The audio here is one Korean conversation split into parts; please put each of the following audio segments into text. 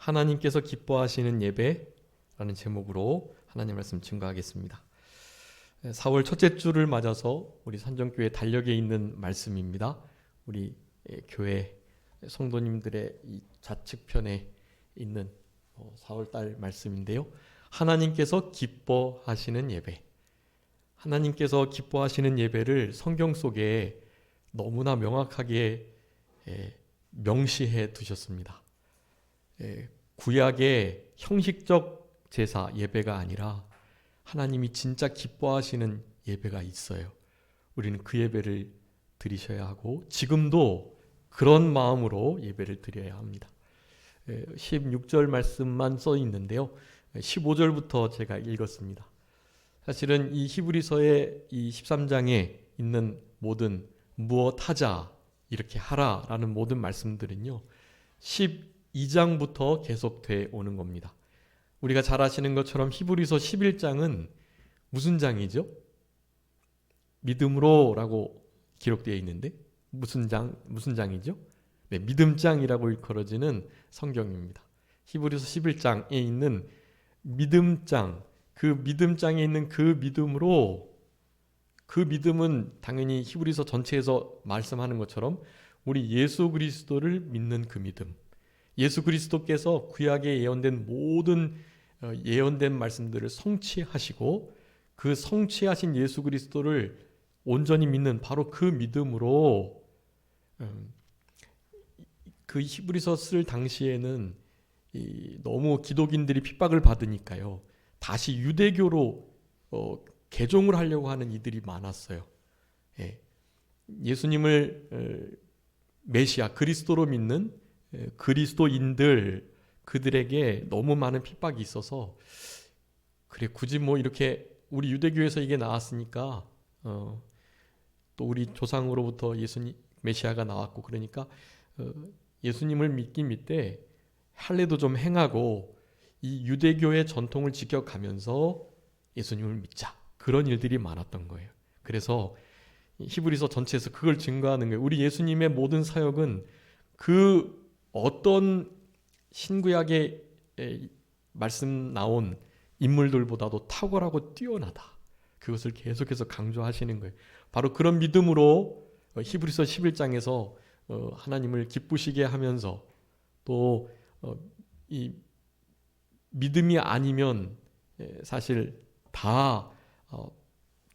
하나님께서 기뻐하시는 예배라는 제목으로 하나님 말씀 증거하겠습니다. 4월 첫째 주를 맞아서 우리 산정교회 달력에 있는 말씀입니다. 우리 교회 성도님들의 이 좌측편에 있는 4월 달 말씀인데요. 하나님께서 기뻐하시는 예배. 하나님께서 기뻐하시는 예배를 성경 속에 너무나 명확하게 명시해 두셨습니다. 구약의 형식적 제사 예배가 아니라 하나님이 진짜 기뻐하시는 예배가 있어요. 우리는 그 예배를 드리셔야 하고 지금도 그런 마음으로 예배를 드려야 합니다. 16절 말씀만 써 있는데요. 15절부터 제가 읽었습니다. 사실은 이 히브리서의 이 13장에 있는 모든 무엇하자 이렇게 하라라는 모든 말씀들은요. 12장부터 계속돼 오는 겁니다. 우리가 잘 아시는 것처럼 히브리서 11장은 무슨 장이죠? 믿음으로라고 기록되어 있는데 무슨 장이죠? 네, 믿음장이라고 일컬어지는 성경입니다. 히브리서 11장에 있는 믿음장, 그 믿음장에 있는 그 믿음으로, 그 믿음은 당연히 히브리서 전체에서 말씀하는 것처럼 우리 예수 그리스도를 믿는 그 믿음, 예수 그리스도께서 구약에 예언된 모든 예언된 말씀들을 성취하시고 그 성취하신 예수 그리스도를 온전히 믿는 바로 그 믿음으로 그 히브리서 쓸 당시에는 너무 기독인들이 핍박을 받으니까요. 다시 유대교로 개종을 하려고 하는 이들이 많았어요. 예수님을 메시아 그리스도로 믿는 그리스도인들 그들에게 너무 많은 핍박이 있어서 그래 굳이 뭐 이렇게 우리 유대교에서 이게 나왔으니까 또 우리 조상으로부터 예수님 메시아가 나왔고 그러니까 예수님을 믿긴 믿되 할례도 좀 행하고 이 유대교의 전통을 지켜가면서 예수님을 믿자 그런 일들이 많았던 거예요. 그래서 히브리서 전체에서 그걸 증거하는 거예요. 우리 예수님의 모든 사역은 그 어떤 신구약에 말씀 나온 인물들보다도 탁월하고 뛰어나다. 그것을 계속해서 강조하시는 거예요. 바로 그런 믿음으로 히브리서 11장에서 하나님을 기쁘시게 하면서 또 이 믿음이 아니면 사실 다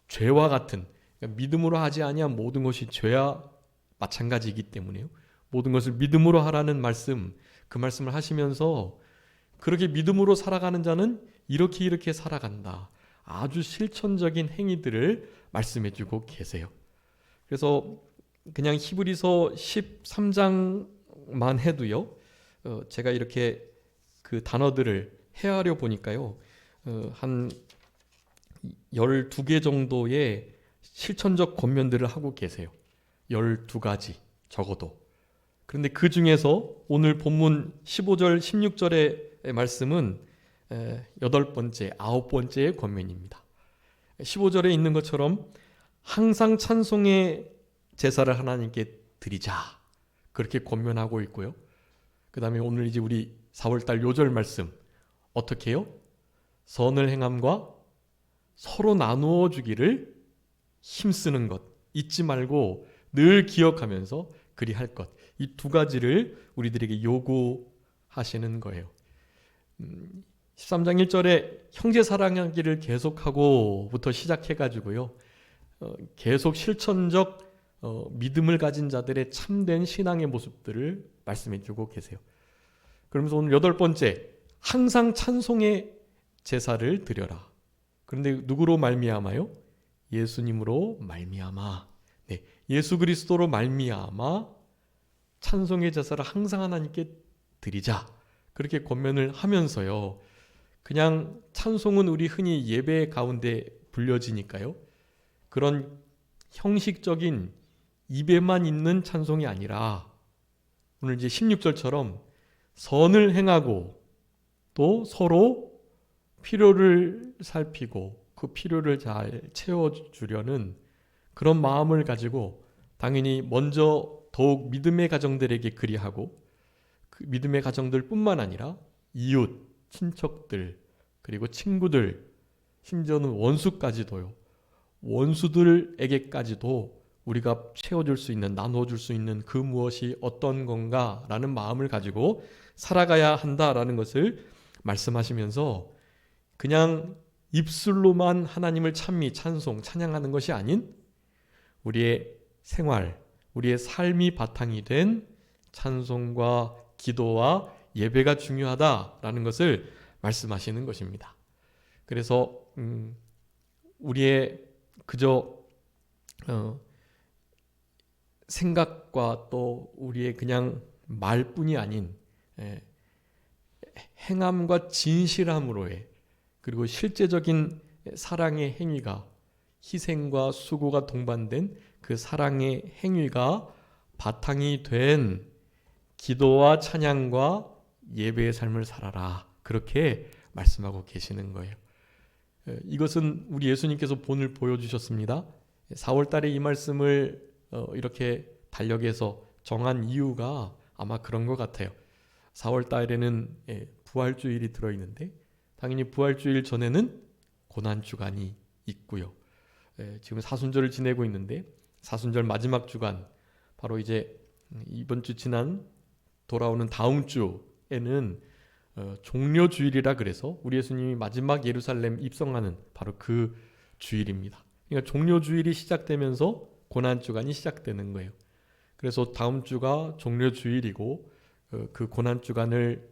죄와 같은 믿음으로 하지 아니한 모든 것이 죄와 마찬가지이기 때문에요. 모든 것을 믿음으로 하라는 말씀, 그 말씀을 하시면서 그렇게 믿음으로 살아가는 자는 이렇게 살아간다. 아주 실천적인 행위들을 말씀해주고 계세요. 그래서 그냥 히브리서 13장만 해도요. 제가 이렇게 그 단어들을 헤아려 보니까요. 한 12개 정도의 실천적 권면들을 하고 계세요. 12가지 적어도. 그런데 그 중에서 오늘 본문 15절, 16절의 말씀은 8번째, 9번째의 권면입니다. 15절에 있는 것처럼 항상 찬송의 제사를 하나님께 드리자. 그렇게 권면하고 있고요. 그 다음에 오늘 이제 우리 4월달 요절 말씀 어떻게 해요? 선을 행함과 서로 나누어 주기를 힘쓰는 것 잊지 말고 늘 기억하면서 그리할 것. 이 두 가지를 우리들에게 요구하시는 거예요. 13장 1절에 형제 사랑하기를 계속하고부터 시작해가지고요. 계속 실천적 믿음을 가진 자들의 참된 신앙의 모습들을 말씀해주고 계세요. 그러면서 오늘 8번째, 항상 찬송의 제사를 드려라. 그런데 누구로 말미암아요? 예수님으로 말미암아. 네, 예수 그리스도로 말미암아 찬송의 제사를 항상 하나님께 드리자. 그렇게 권면을 하면서요. 그냥 찬송은 우리 흔히 예배 가운데 불려지니까요. 그런 형식적인 입에만 있는 찬송이 아니라 오늘 이제 16절처럼 선을 행하고 또 서로 필요를 살피고 그 필요를 잘 채워주려는 그런 마음을 가지고 당연히 먼저 더욱 믿음의 가정들에게 그리하고 그 믿음의 가정들 뿐만 아니라 이웃, 친척들, 그리고 친구들, 심지어는 원수까지도요. 원수들에게까지도 우리가 채워줄 수 있는, 나눠줄 수 있는 그 무엇이 어떤 건가라는 마음을 가지고 살아가야 한다라는 것을 말씀하시면서 그냥 입술로만 하나님을 찬미, 찬송, 찬양하는 것이 아닌 우리의 생활, 우리의 삶이 바탕이 된 찬송과 기도와 예배가 중요하다라는 것을 말씀하시는 것입니다. 그래서 우리의 그저 생각과 또 우리의 그냥 말뿐이 아닌 행함과 진실함으로의, 그리고 실제적인 사랑의 행위가, 희생과 수고가 동반된 그 사랑의 행위가 바탕이 된 기도와 찬양과 예배의 삶을 살아라, 그렇게 말씀하고 계시는 거예요. 이것은 우리 예수님께서 본을 보여주셨습니다. 4월 달에 이 말씀을 이렇게 달력에서 정한 이유가 아마 그런 것 같아요. 4월 달에는 부활주일이 들어있는데 당연히 부활주일 전에는 고난주간이 있고요. 지금 사순절을 지내고 있는데 사순절 마지막 주간, 바로 이제 이번 주 지난 돌아오는 다음 주에는 종려주일이라 그래서 우리 예수님이 마지막 예루살렘 입성하는 바로 그 주일입니다. 그러니까 종려주일이 시작되면서 고난주간이 시작되는 거예요. 그래서 다음 주가 종려주일이고 그 고난주간을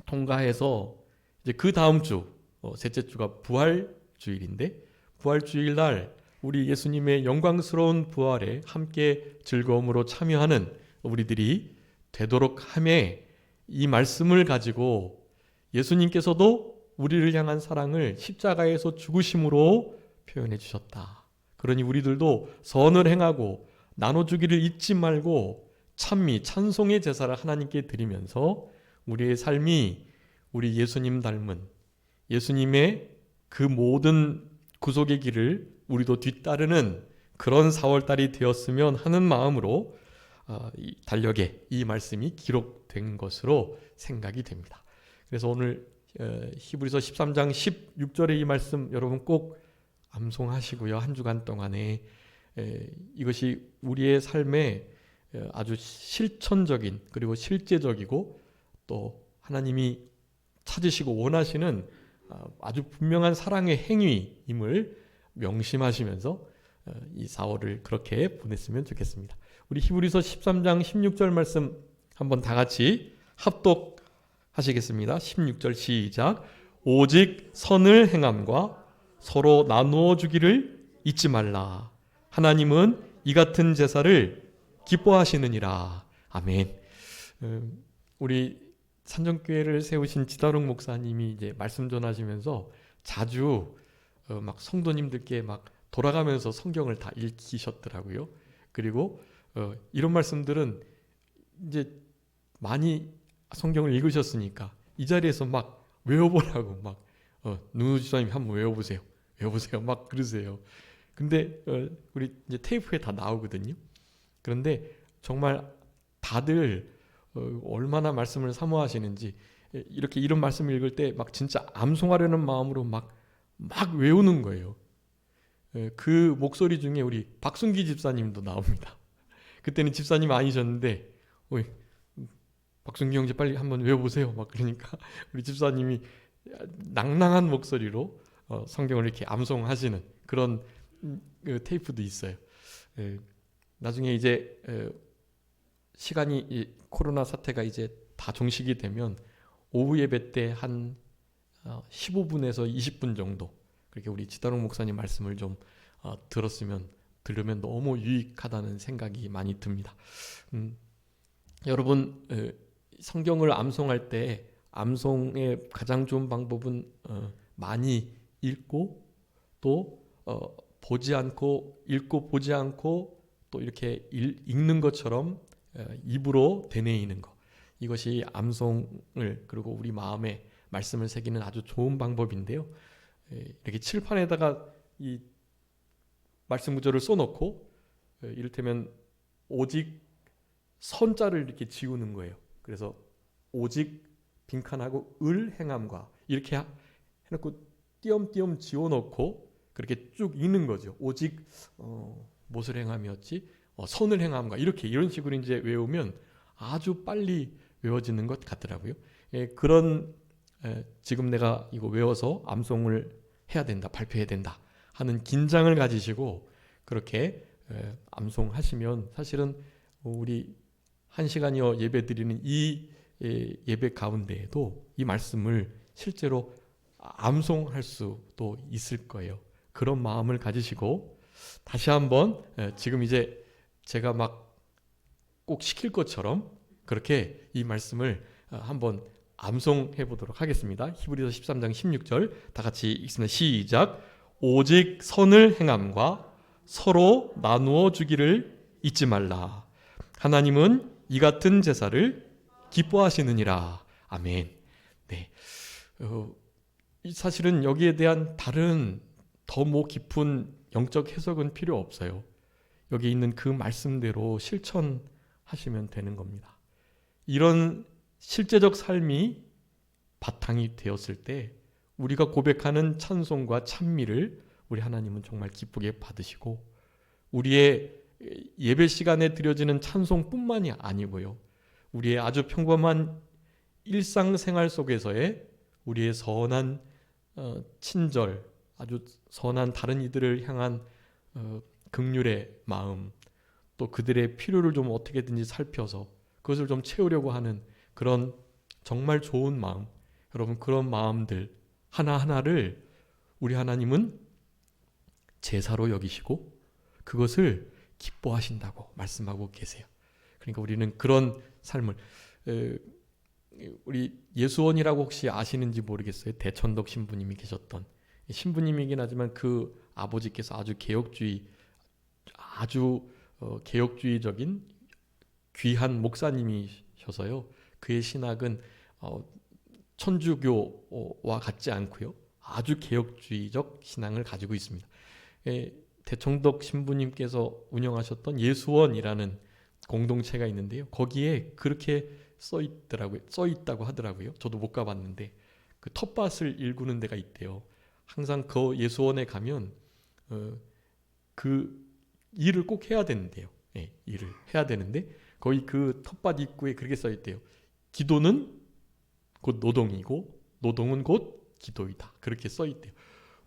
통과해서 이제 그 다음 주 셋째 주가 부활주일인데, 부활주일 날 우리 예수님의 영광스러운 부활에 함께 즐거움으로 참여하는 우리들이 되도록 함에, 이 말씀을 가지고 예수님께서도 우리를 향한 사랑을 십자가에서 죽으심으로 표현해 주셨다. 그러니 우리들도 선을 행하고 나눠주기를 잊지 말고 찬미, 찬송의 제사를 하나님께 드리면서 우리의 삶이 우리 예수님 닮은, 예수님의 그 모든 구속의 길을 우리도 뒤따르는 그런 4월달이 되었으면 하는 마음으로 이 달력에 이 말씀이 기록된 것으로 생각이 됩니다. 그래서 오늘 히브리서 13장 16절의 이 말씀 여러분 꼭 암송하시고요. 한 주간 동안에 이것이 우리의 삶에 아주 실천적인, 그리고 실제적이고 또 하나님이 찾으시고 원하시는 아주 분명한 사랑의 행위임을 명심하시면서 이 4월을 그렇게 보냈으면 좋겠습니다. 우리 히브리서 13장 16절 말씀 한번 다 같이 합독하시겠습니다. 16절 시작. 오직 선을 행함과 서로 나누어 주기를 잊지 말라. 하나님은 이 같은 제사를 기뻐하시느니라. 아멘. 우리 산정교회를 세우신 지다롱 목사님이 이제 말씀 전하시면서 자주 막 성도님들께 막 돌아가면서 성경을 다 읽히셨더라고요. 그리고 이런 말씀들은 이제 많이 성경을 읽으셨으니까 이 자리에서 막 외워보라고 막 누누 지사님 한번 외워보세요. 막 그러세요. 근데 우리 이제 테이프에 다 나오거든요. 그런데 정말 다들 얼마나 말씀을 사모하시는지, 이렇게 이런 말씀 읽을 때 막 진짜 암송하려는 마음으로 막 외우는 거예요. 그 목소리 중에 우리 박순기 집사님도 나옵니다. 그때는 집사님 아니셨는데 박순기 형제 빨리 한번 외워보세요 막 그러니까 우리 집사님이 낭낭한 목소리로 성경을 이렇게 암송하시는 그런 테이프도 있어요. 나중에 이제 시간이, 코로나 사태가 이제 다 종식이 되면 오후 예배 때 한 15분에서 20분 정도 그렇게 우리 지다롱 목사님 말씀을 좀 들으면 너무 유익하다는 생각이 많이 듭니다. 여러분 성경을 암송할 때 암송의 가장 좋은 방법은 많이 읽고 또 읽고 보지 않고 또 이렇게 읽는 것처럼 입으로 되뇌이는 것, 이것이 암송을, 그리고 우리 마음에 말씀을 새기는 아주 좋은 방법인데요. 이렇게 칠판에다가 이 말씀 구절을 써놓고 이를테면 오직 선자를 이렇게 지우는 거예요. 그래서 오직 빈칸하고 을 행함과 이렇게 해놓고 띄엄띄엄 지워놓고 그렇게 쭉 읽는 거죠. 오직 무엇을 행함이었지? 선을 행함과 이런 식으로 이제 외우면 아주 빨리 외워지는 것 같더라고요. 그런 지금 내가 이거 외워서 암송을 해야 된다, 발표해야 된다 하는 긴장을 가지시고 그렇게 암송하시면 사실은 우리 1시간여 예배 드리는 이 예배 가운데에도 이 말씀을 실제로 암송할 수도 있을 거예요. 그런 마음을 가지시고 다시 한번 지금 이제 제가 막 꼭 시킬 것처럼 그렇게 이 말씀을 한번 암송해 보도록 하겠습니다. 히브리서 13장 16절 다 같이 읽습니다. 시작. 오직 선을 행함과 서로 나누어 주기를 잊지 말라. 하나님은 이 같은 제사를 기뻐하시느니라. 아멘. 네. 사실은 여기에 대한 다른 더 깊은 영적 해석은 필요 없어요. 여기 있는 그 말씀대로 실천하시면 되는 겁니다. 이런 실제적 삶이 바탕이 되었을 때 우리가 고백하는 찬송과 찬미를 우리 하나님은 정말 기쁘게 받으시고 우리의 예배 시간에 드려지는 찬송뿐만이 아니고요. 우리의 아주 평범한 일상생활 속에서의 우리의 선한 친절, 아주 선한 다른 이들을 향한 긍휼의 마음, 또 그들의 필요를 좀 어떻게든지 살펴서 그것을 좀 채우려고 하는 그런 정말 좋은 마음, 여러분 그런 마음들 하나하나를 우리 하나님은 제사로 여기시고 그것을 기뻐하신다고 말씀하고 계세요. 그러니까 우리는 그런 삶을 우리 예수원이라고 혹시 아시는지 모르겠어요. 대천덕 신부님이 계셨던 신부님이긴 하지만 그 아버지께서 아주 개혁주의적인 귀한 목사님이셔서요. 그의 신학은 천주교와 같지 않고요. 아주 개혁주의적 신앙을 가지고 있습니다. 대청덕 신부님께서 운영하셨던 예수원이라는 공동체가 있는데요. 거기에 그렇게 써 있다고 하더라고요. 저도 못 가봤는데 그 텃밭을 일구는 데가 있대요. 항상 그 예수원에 가면 그 일을 꼭 해야 되는데요. 일을 해야 되는데 거의 그 텃밭 입구에 그렇게 써 있대요. 기도는 곧 노동이고 노동은 곧 기도이다. 그렇게 써 있대요.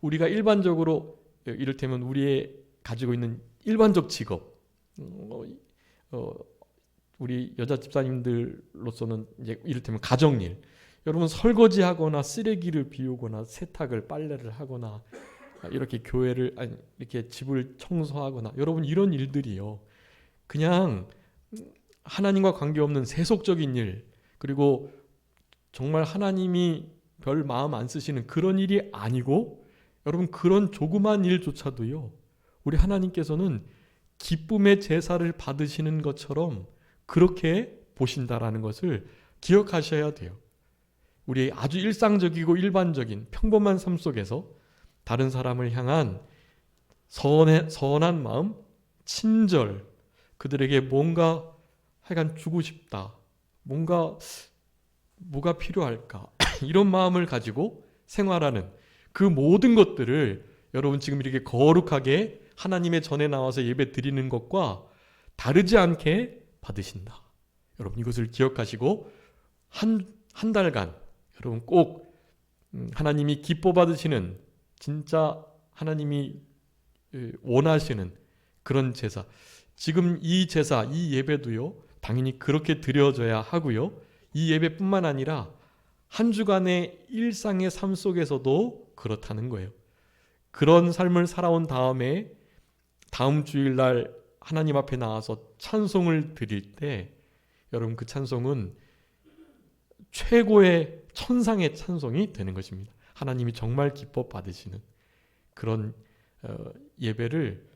우리가 일반적으로 이를테면 우리의 가지고 있는 일반적 직업, 우리 여자 집사님들로서는 이제 이를테면 가정일, 여러분 설거지하거나 쓰레기를 비우거나 세탁을 빨래를 하거나 이렇게 이렇게 집을 청소하거나 여러분 이런 일들이요. 그냥 하나님과 관계없는 세속적인 일, 그리고 정말 하나님이 별 마음 안 쓰시는 그런 일이 아니고 여러분 그런 조그만 일조차도요. 우리 하나님께서는 기쁨의 제사를 받으시는 것처럼 그렇게 보신다라는 것을 기억하셔야 돼요. 우리 아주 일상적이고 일반적인 평범한 삶 속에서 다른 사람을 향한 선한 마음, 친절, 그들에게 뭔가 하여간 주고 싶다. 뭐가 필요할까? 이런 마음을 가지고 생활하는 그 모든 것들을 여러분 지금 이렇게 거룩하게 하나님의 전에 나와서 예배 드리는 것과 다르지 않게 받으신다. 여러분 이것을 기억하시고 한 달간 여러분 꼭 하나님이 기뻐 받으시는 진짜 하나님이 원하시는 그런 제사, 지금 이 제사, 이 예배도요 당연히 그렇게 드려져야 하고요. 이 예배뿐만 아니라 한 주간의 일상의 삶 속에서도 그렇다는 거예요. 그런 삶을 살아온 다음에 다음 주일날 하나님 앞에 나와서 찬송을 드릴 때 여러분 그 찬송은 최고의 천상의 찬송이 되는 것입니다. 하나님이 정말 기뻐 받으시는 그런 예배를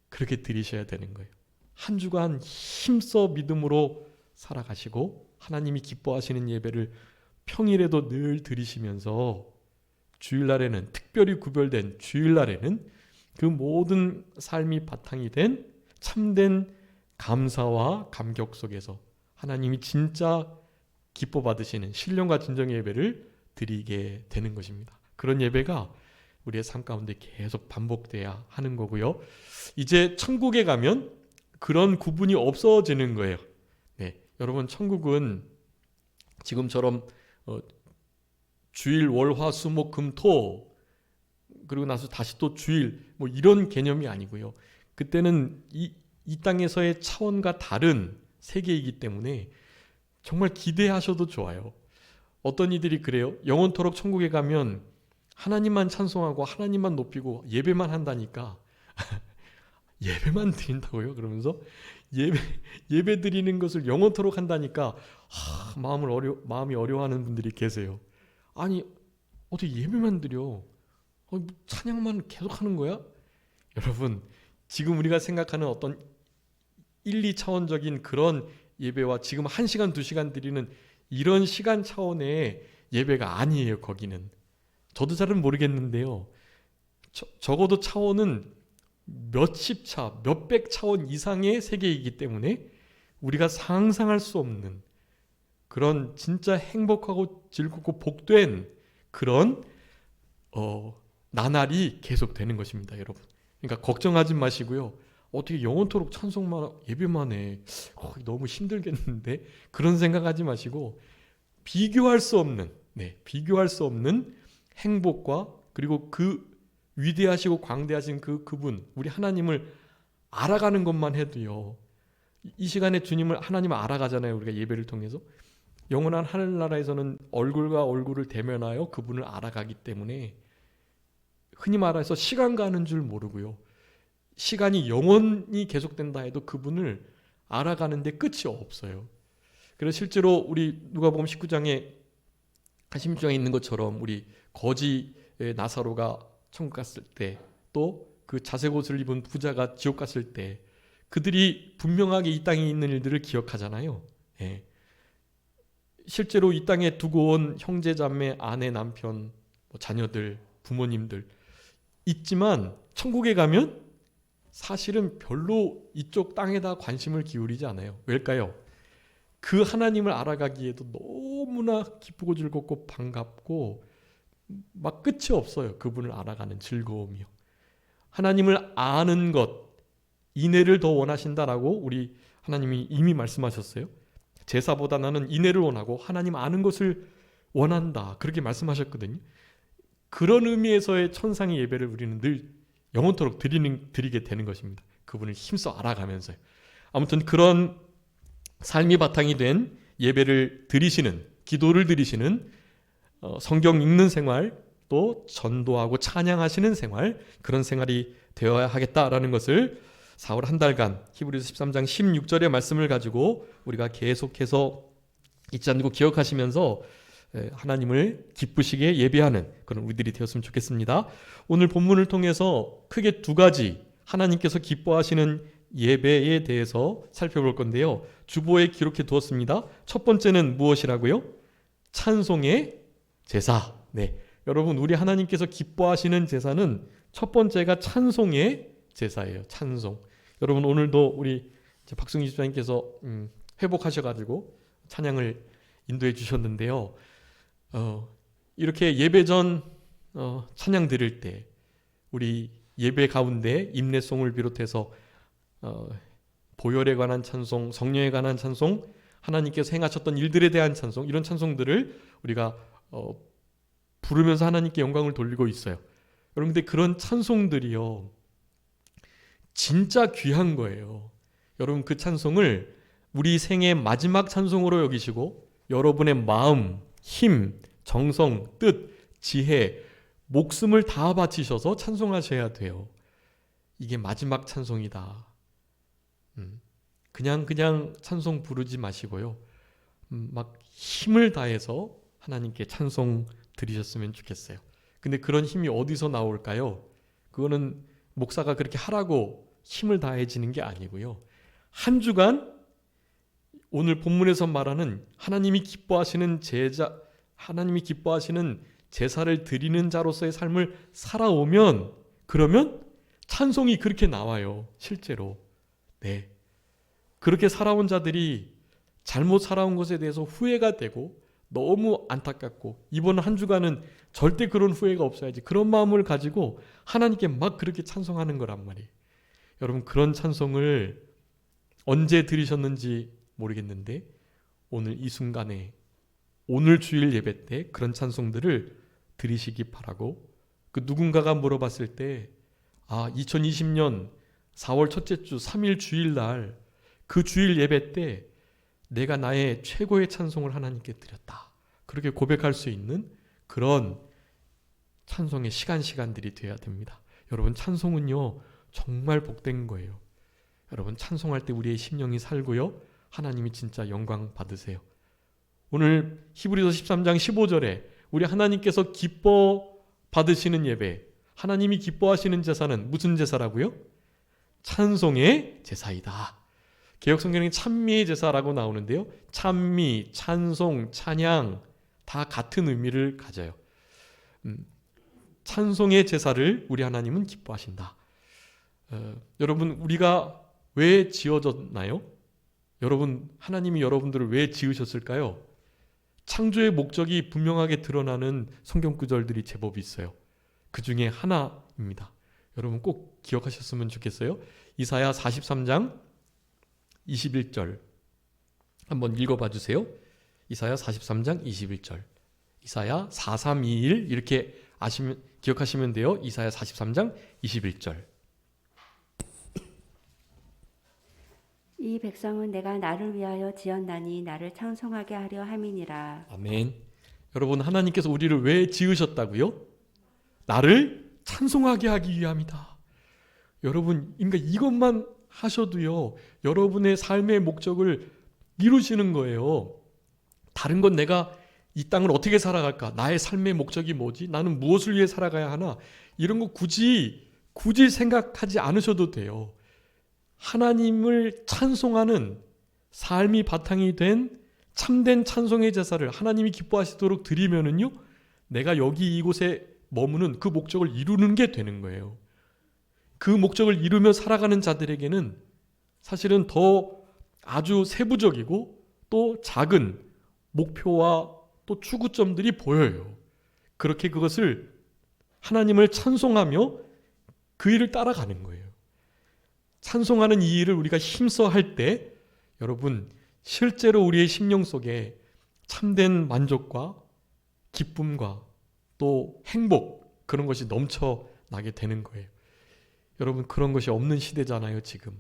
그렇게 드리셔야 되는 거예요. 한 주간 힘써 믿음으로 살아가시고 하나님이 기뻐하시는 예배를 평일에도 늘 드리시면서 주일날에는 특별히 구별된 주일날에는 그 모든 삶이 바탕이 된 참된 감사와 감격 속에서 하나님이 진짜 기뻐 받으시는 신령과 진정의 예배를 드리게 되는 것입니다. 그런 예배가 우리의 삶 가운데 계속 반복돼야 하는 거고요. 이제 천국에 가면 그런 구분이 없어지는 거예요. 네, 여러분 천국은 지금처럼 주일, 월, 화, 수, 목, 금, 토 그리고 나서 다시 또 주일 뭐 이런 개념이 아니고요. 그때는 이 땅에서의 차원과 다른 세계이기 때문에 정말 기대하셔도 좋아요. 어떤 이들이 그래요. 영원토록 천국에 가면 하나님만 찬송하고 하나님만 높이고 예배만 한다니까 예배만 드린다고요? 그러면서 예배 드리는 것을 영원토록 한다니까 마음이 어려워하는 분들이 계세요. 아니 어떻게 예배만 드려? 찬양만 계속 하는 거야? 여러분 지금 우리가 생각하는 어떤 1, 2차원적인 그런 예배와 지금 1시간, 2시간 드리는 이런 시간 차원의 예배가 아니에요. 거기는 저도 잘은 모르겠는데요. 적어도 차원은 몇십 차, 몇백 차원 이상의 세계이기 때문에 우리가 상상할 수 없는 그런 진짜 행복하고 즐겁고 복된 그런 나날이 계속되는 것입니다, 여러분. 그러니까 걱정하지 마시고요. 어떻게 영원토록 찬송만 예배만 해? 너무 힘들겠는데? 그런 생각하지 마시고 비교할 수 없는 행복과 그리고 그 위대하시고 광대하신 그분 우리 하나님을 알아가는 것만 해도요. 이 시간에 주님을 하나님을 알아가잖아요. 우리가 예배를 통해서 영원한 하늘나라에서는 얼굴과 얼굴을 대면하여 그분을 알아가기 때문에 흔히 말해서 시간 가는 줄 모르고요. 시간이 영원히 계속된다 해도 그분을 알아가는데 끝이 없어요. 그래서 실제로 우리 누가복음 19장에 16장에 있는 것처럼 우리 거지의 나사로가 천국 갔을 때 또 그 자색 옷을 입은 부자가 지옥 갔을 때 그들이 분명하게 이 땅에 있는 일들을 기억하잖아요. 예. 실제로 이 땅에 두고 온 형제 자매 아내 남편 자녀들 부모님들 있지만 천국에 가면 사실은 별로 이쪽 땅에다 관심을 기울이지 않아요. 왜일까요? 그 하나님을 알아가기에도 너무나 기쁘고 즐겁고 반갑고 막 끝이 없어요. 그분을 알아가는 즐거움이요. 하나님을 아는 것, 인애를 더 원하신다라고 우리 하나님이 이미 말씀하셨어요. 제사보다 나는 인애를 원하고 하나님 아는 것을 원한다. 그렇게 말씀하셨거든요. 그런 의미에서의 천상의 예배를 우리는 늘 영원토록 드리게 되는 것입니다. 그분을 힘써 알아가면서요. 아무튼 그런 삶이 바탕이 된 예배를 드리시는, 기도를 드리시는 성경 읽는 생활, 또 전도하고 찬양하시는 생활, 그런 생활이 되어야 하겠다라는 것을 4월 한 달간 히브리서 13장 16절의 말씀을 가지고 우리가 계속해서 잊지 않고 기억하시면서 하나님을 기쁘시게 예배하는 그런 우리들이 되었으면 좋겠습니다. 오늘 본문을 통해서 크게 두 가지 하나님께서 기뻐하시는 예배에 대해서 살펴볼 건데요. 주보에 기록해 두었습니다. 첫 번째는 무엇이라고요? 찬송의 제사. 네, 여러분 우리 하나님께서 기뻐하시는 제사는 첫 번째가 찬송의 제사예요. 찬송. 여러분 오늘도 우리 박승희 집사님께서 회복하셔가지고 찬양을 인도해 주셨는데요. 이렇게 예배 전 찬양 드릴 때 우리 예배 가운데 임례송을 비롯해서 보혈에 관한 찬송, 성령에 관한 찬송, 하나님께서 행하셨던 일들에 대한 찬송, 이런 찬송들을 우리가 부르면서 하나님께 영광을 돌리고 있어요. 여러분 근데 그런 찬송들이요 진짜 귀한 거예요. 여러분 그 찬송을 우리 생의 마지막 찬송으로 여기시고 여러분의 마음, 힘, 정성, 뜻, 지혜, 목숨을 다 바치셔서 찬송하셔야 돼요. 이게 마지막 찬송이다. 그냥 찬송 부르지 마시고요. 막 힘을 다해서 하나님께 찬송 드리셨으면 좋겠어요. 근데 그런 힘이 어디서 나올까요? 그거는 목사가 그렇게 하라고 힘을 다해지는 게 아니고요. 한 주간 오늘 본문에서 말하는 하나님이 기뻐하시는 제사를 드리는 자로서의 삶을 살아오면 그러면 찬송이 그렇게 나와요. 실제로. 네. 그렇게 살아온 자들이 잘못 살아온 것에 대해서 후회가 되고 너무 안타깝고 이번 한 주간은 절대 그런 후회가 없어야지, 그런 마음을 가지고 하나님께 막 그렇게 찬송하는 거란 말이에요. 여러분, 그런 찬송을 언제 들으셨는지 모르겠는데 오늘 이 순간에, 오늘 주일 예배 때 그런 찬송들을 들으시기 바라고, 그 누군가가 물어봤을 때 2020년 4월 첫째 주 3일 주일날 그 주일 예배 때 내가 나의 최고의 찬송을 하나님께 드렸다, 그렇게 고백할 수 있는 그런 찬송의 시간들이 되어야 됩니다. 여러분, 찬송은요 정말 복된 거예요. 여러분, 찬송할 때 우리의 심령이 살고요, 하나님이 진짜 영광 받으세요. 오늘 히브리서 13장 15절에 우리 하나님께서 기뻐 받으시는 예배, 하나님이 기뻐하시는 제사는 무슨 제사라고요? 찬송의 제사이다. 개역성경에 찬미의 제사라고 나오는데요, 찬미, 찬송, 찬양 다 같은 의미를 가져요. 찬송의 제사를 우리 하나님은 기뻐하신다. 여러분, 우리가 왜 지어졌나요? 여러분, 하나님이 여러분들을 왜 지으셨을까요? 창조의 목적이 분명하게 드러나는 성경 구절들이 제법 있어요. 그 중에 하나입니다. 여러분 꼭 기억하셨으면 좋겠어요. 이사야 43장 21절 한번 읽어봐 주세요. 이사야 43장 21절. 이사야 4321 이렇게 기억하시면 돼요. 이사야 43장 21절. 이 백성은 내가 나를 위하여 지었나니 나를 찬송하게 하려 함이니라. 아멘. 여러분, 하나님께서 우리를 왜 지으셨다고요? 나를 찬송하게 하기 위함이다. 여러분, 그러니까 이것만 하셔도요, 여러분의 삶의 목적을 이루시는 거예요. 다른 건 내가 이 땅을 어떻게 살아갈까? 나의 삶의 목적이 뭐지? 나는 무엇을 위해 살아가야 하나? 이런 거 굳이 생각하지 않으셔도 돼요. 하나님을 찬송하는 삶이 바탕이 된 참된 찬송의 제사를 하나님이 기뻐하시도록 드리면은요, 내가 여기 이곳에 머무는 그 목적을 이루는 게 되는 거예요. 그 목적을 이루며 살아가는 자들에게는 사실은 더 아주 세부적이고 또 작은 목표와 또 추구점들이 보여요. 그렇게 그것을 하나님을 찬송하며 그 일을 따라가는 거예요. 찬송하는 이 일을 우리가 힘써 할 때 여러분, 실제로 우리의 심령 속에 참된 만족과 기쁨과 또 행복, 그런 것이 넘쳐나게 되는 거예요. 여러분, 그런 것이 없는 시대잖아요. 지금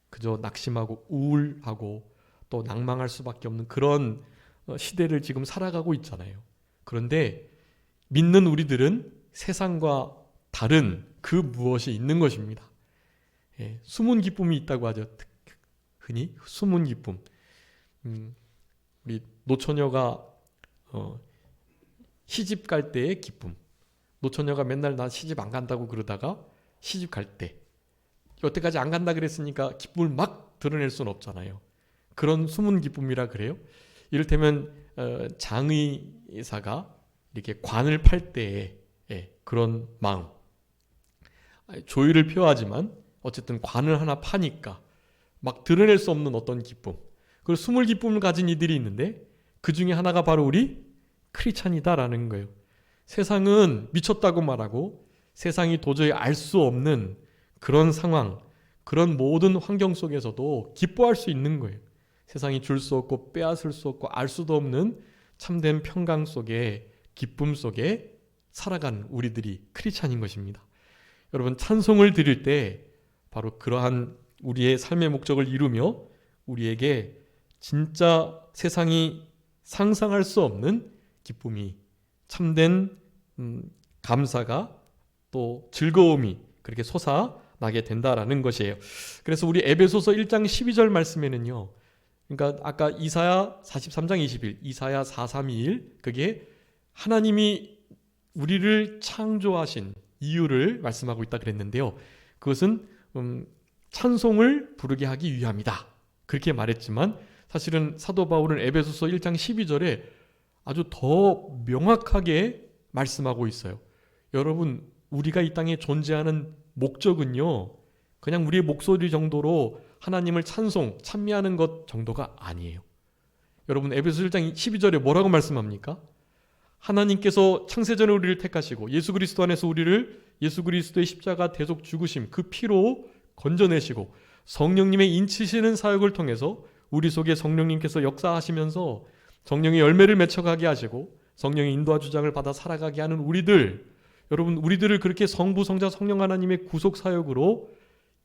그저 낙심하고 우울하고 또 낭망할 수밖에 없는 그런 시대를 지금 살아가고 있잖아요. 그런데 믿는 우리들은 세상과 다른 그 무엇이 있는 것입니다. 숨은 기쁨이 있다고 하죠. 흔히 숨은 기쁨. 우리 노처녀가 시집 갈 때의 기쁨. 노처녀가 맨날 나 시집 안 간다고 그러다가 시집 갈 때, 여태까지 안 간다 그랬으니까 기쁨을 막 드러낼 수는 없잖아요. 그런 숨은 기쁨이라 그래요. 이를테면 장의사가 이렇게 관을 팔 때의 그런 마음. 조의를 표하지만 어쨌든 관을 하나 파니까 막 드러낼 수 없는 어떤 기쁨, 그걸 숨을 기쁨을 가진 이들이 있는데 그 중에 하나가 바로 우리 크리스찬이다라는 거예요. 세상은 미쳤다고 말하고 세상이 도저히 알 수 없는 그런 상황, 그런 모든 환경 속에서도 기뻐할 수 있는 거예요. 세상이 줄 수 없고 빼앗을 수 없고 알 수도 없는 참된 평강 속에, 기쁨 속에 살아간 우리들이 크리스찬인 것입니다. 여러분, 찬송을 드릴 때 바로 그러한 우리의 삶의 목적을 이루며 우리에게 진짜 세상이 상상할 수 없는 기쁨이, 참된 감사가 또 즐거움이 그렇게 솟아나게 된다라는 것이에요. 그래서 우리 에베소서 1장 12절 말씀에는요, 그러니까 아까 이사야 43장 21, 이사야 4321, 그게 하나님이 우리를 창조하신 이유를 말씀하고 있다 그랬는데요. 그것은 찬송을 부르게 하기 위함이다, 그렇게 말했지만 사실은 사도 바울은 에베소서 1장 12절에 아주 더 명확하게 말씀하고 있어요. 여러분, 우리가 이 땅에 존재하는 목적은요, 그냥 우리의 목소리 정도로 하나님을 찬미하는 것 정도가 아니에요. 여러분 에베소 1장 12절에 뭐라고 말씀합니까? 하나님께서 창세전에 우리를 택하시고 예수 그리스도 안에서 우리를 예수 그리스도의 십자가 대속 죽으심 그 피로 건져내시고 성령님의 인치시는 사역을 통해서 우리 속에 성령님께서 역사하시면서 성령의 열매를 맺혀가게 하시고 성령의 인도와 주장을 받아 살아가게 하는 우리들, 여러분 우리들을 그렇게 성부 성자 성령 하나님의 구속 사역으로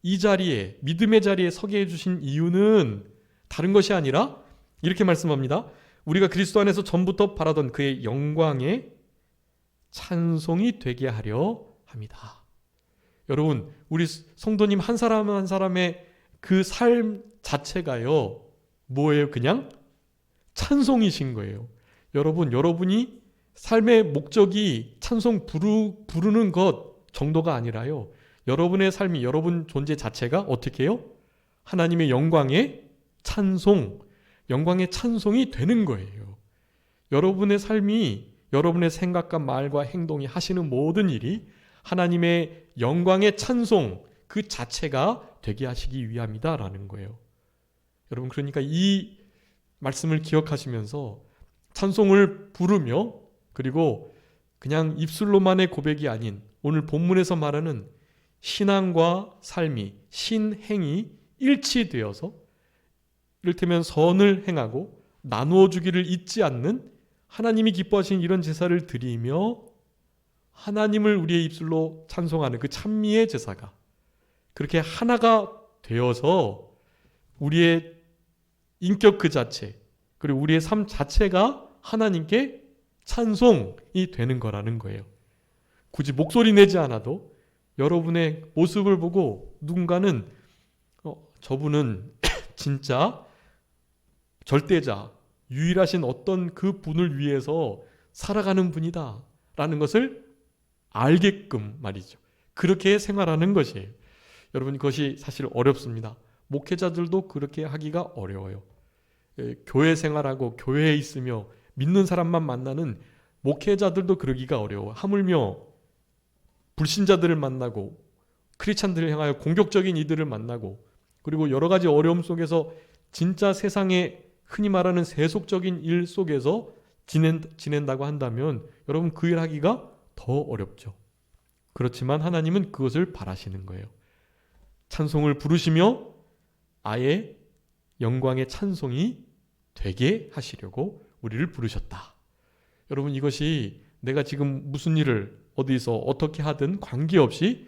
이 자리에 믿음의 자리에 서게 해주신 이유는 다른 것이 아니라 이렇게 말씀합니다. 우리가 그리스도 안에서 전부터 바라던 그의 영광의 찬송이 되게 하려 합니다. 여러분 우리 성도님 한 사람 한 사람의 그 삶 자체가요 뭐예요? 그냥 찬송이신 거예요. 여러분 여러분이 삶의 목적이 찬송 부르는 것 정도가 아니라요 여러분의 삶이 여러분 존재 자체가 어떻게 해요? 하나님의 영광의 찬송이 되는 거예요. 여러분의 삶이 여러분의 생각과 말과 행동이 하시는 모든 일이 하나님의 영광의 찬송 그 자체가 되게 하시기 위함이다라는 거예요. 여러분 그러니까 이 말씀을 기억하시면서 찬송을 부르며 그리고 그냥 입술로만의 고백이 아닌 오늘 본문에서 말하는 신앙과 삶이 신행이 일치되어서 이를테면 선을 행하고 나누어 주기를 잊지 않는 하나님이 기뻐하시는 이런 제사를 드리며 하나님을 우리의 입술로 찬송하는 그 찬미의 제사가 그렇게 하나가 되어서 우리의 인격 그 자체 그리고 우리의 삶 자체가 하나님께 찬송이 되는 거라는 거예요. 굳이 목소리 내지 않아도 여러분의 모습을 보고 누군가는 저분은 진짜 절대자, 유일하신 어떤 그 분을 위해서 살아가는 분이다 라는 것을 알게끔 말이죠. 그렇게 생활하는 것이에요. 여러분 그것이 사실 어렵습니다. 목회자들도 그렇게 하기가 어려워요. 교회 생활하고 교회에 있으며 믿는 사람만 만나는 목회자들도 그러기가 어려워. 하물며 불신자들을 만나고 크리스찬들을 향하여 공격적인 이들을 만나고 그리고 여러 가지 어려움 속에서 진짜 세상에 흔히 말하는 세속적인 일 속에서 지낸다고 한다면 여러분 그 일 하기가 더 어렵죠. 그렇지만 하나님은 그것을 바라시는 거예요. 찬송을 부르시며 아예 영광의 찬송이 되게 하시려고 우리를 부르셨다. 여러분 이것이 내가 지금 무슨 일을 어디서 어떻게 하든 관계없이